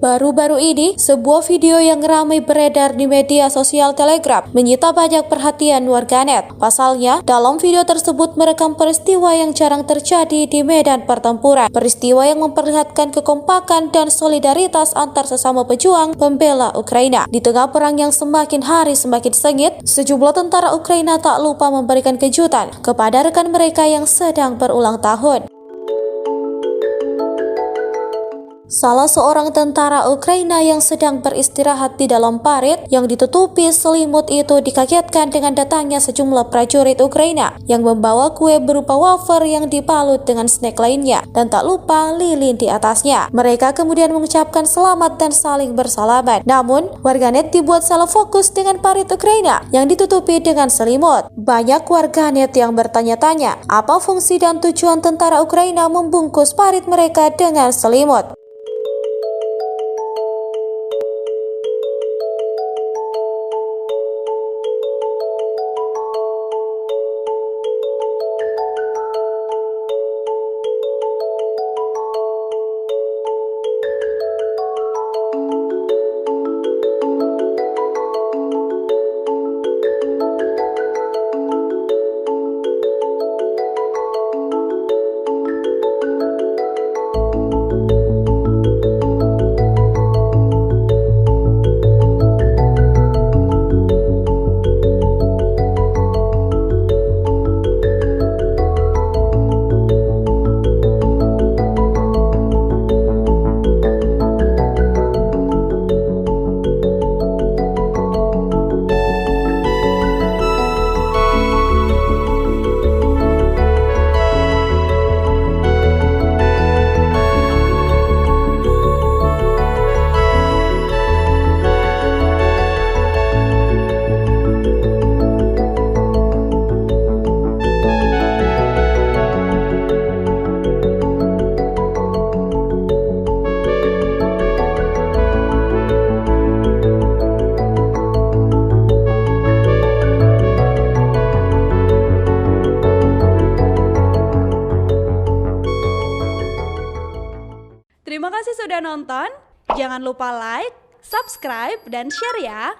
Baru-baru ini, sebuah video yang ramai beredar di media sosial Telegram menyita banyak perhatian warganet. Pasalnya, dalam video tersebut merekam peristiwa yang jarang terjadi di medan pertempuran. Peristiwa yang memperlihatkan kekompakan dan solidaritas antar sesama pejuang pembela Ukraina. Di tengah perang yang semakin hari semakin sengit, sejumlah tentara Ukraina tak lupa memberikan kejutan kepada rekan mereka yang sedang berulang tahun. Salah seorang tentara Ukraina yang sedang beristirahat di dalam parit yang ditutupi selimut itu dikagetkan dengan datangnya sejumlah prajurit Ukraina yang membawa kue berupa wafer yang dibalut dengan snack lainnya dan tak lupa lilin di atasnya. Mereka kemudian mengucapkan selamat dan saling bersalaman. Namun, warganet dibuat salah fokus dengan parit Ukraina yang ditutupi dengan selimut. Banyak warganet yang bertanya-tanya, apa fungsi dan tujuan tentara Ukraina membungkus parit mereka dengan selimut? Terima kasih sudah nonton. Jangan lupa like, subscribe, dan share ya.